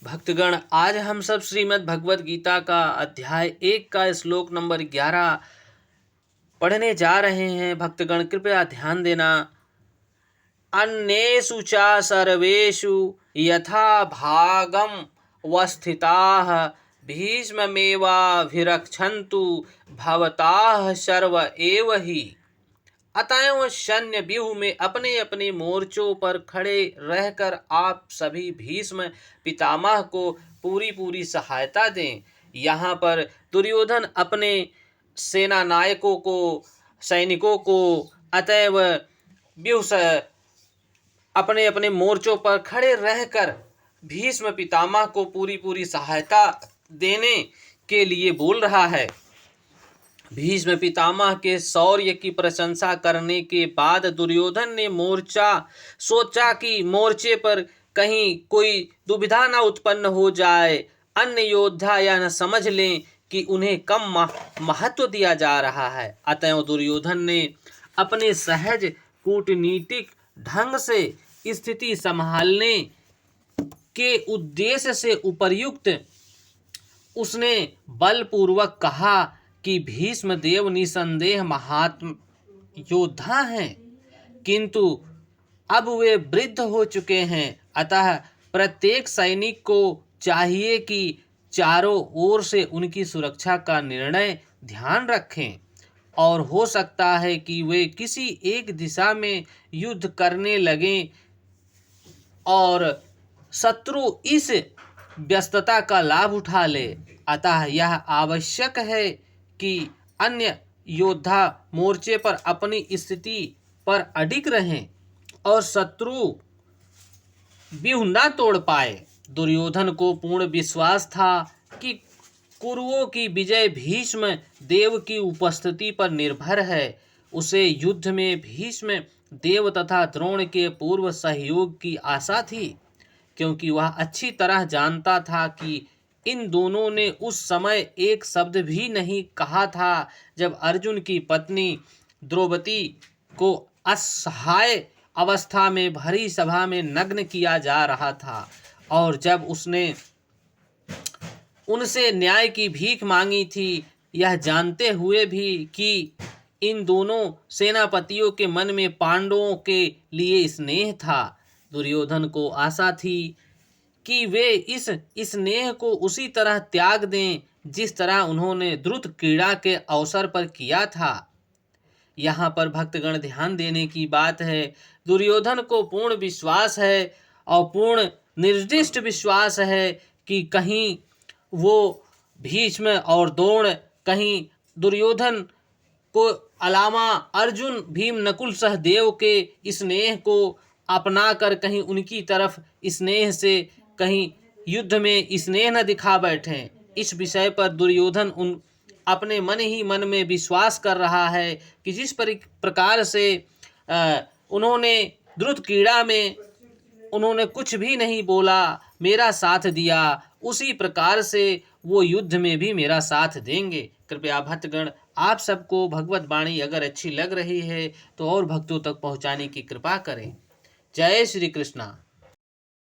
भक्तगण, आज हम सब श्रीमद् भगवत गीता का अध्याय 1 का श्लोक नंबर 11 पढ़ने जा रहे हैं। भक्तगण कृपया ध्यान देना। अन्येषु च सर्वेषु यथा भागम वस्थिताः भीष्ममेवाभिरक्षन्तु भवताः सर्व एव हि। अतएव सैन्य व्यूह में अपने अपने मोर्चों पर खड़े रहकर आप सभी भीष्म पितामह को पूरी पूरी सहायता दें। यहाँ पर दुर्योधन अपने सेना नायकों को, सैनिकों को अतएव व्यूह से अपने अपने मोर्चों पर खड़े रहकर भीष्म पितामह को पूरी पूरी सहायता देने के लिए बोल रहा है। भीष्म पितामह के शौर्य की प्रशंसा करने के बाद दुर्योधन ने सोचा कि मोर्चे पर कहीं कोई दुविधा न उत्पन्न हो जाए, अन्य योद्धा या न समझ लें कि उन्हें कम महत्व दिया जा रहा है। अतएव दुर्योधन ने अपने सहज कूटनीतिक ढंग से स्थिति संभालने के उद्देश्य से उपर्युक्त उसने बलपूर्वक कहा कि भीष्म देव निसंदेह महात्म योद्धा हैं, किंतु अब वे वृद्ध हो चुके हैं। अतः प्रत्येक सैनिक को चाहिए कि चारों ओर से उनकी सुरक्षा का निर्णय ध्यान रखें और हो सकता है कि वे किसी एक दिशा में युद्ध करने लगें और शत्रु इस व्यस्तता का लाभ उठा ले। अतः यह आवश्यक है कि अन्य योद्धा मोर्चे पर अपनी स्थिति पर अडिग रहें और शत्रु व्यूह न तोड़ पाए। दुर्योधन को पूर्ण विश्वास था कि कुरुओं की विजय भीष्म देव की उपस्थिति पर निर्भर है। उसे युद्ध में भीष्म देव तथा द्रोण के पूर्व सहयोग की आशा थी, क्योंकि वह अच्छी तरह जानता था कि इन दोनों ने उस समय एक शब्द भी नहीं कहा था जब अर्जुन की पत्नी द्रौपदी को असहाय अवस्था में भरी सभा में नग्न किया जा रहा था और जब उसने उनसे न्याय की भीख मांगी थी, यह जानते हुए भी कि इन दोनों सेनापतियों के मन में पांडवों के लिए स्नेह था। दुर्योधन को आशा थी कि वे इस स्नेह को उसी तरह त्याग दें जिस तरह उन्होंने द्रुत क्रीड़ा के अवसर पर किया था। यहाँ पर भक्तगण ध्यान देने की बात है, दुर्योधन को पूर्ण विश्वास है और पूर्ण निर्दिष्ट विश्वास है कि कहीं वो भीष्म और द्रोण कहीं दुर्योधन को अलावा अर्जुन, भीम, नकुल, सहदेव के स्नेह को अपना कर कहीं उनकी तरफ स्नेह से कहीं युद्ध में स्नेह न दिखा बैठें। इस विषय पर दुर्योधन अपने मन ही मन में विश्वास कर रहा है कि जिस प्रकार से उन्होंने द्रुत क्रीड़ा में उन्होंने कुछ भी नहीं बोला, मेरा साथ दिया, उसी प्रकार से वो युद्ध में भी मेरा साथ देंगे। कृपया भक्तगण आप सबको भगवत वाणी अगर अच्छी लग रही है तो और भक्तों तक पहुंचाने की कृपा करें। जय श्री कृष्णा।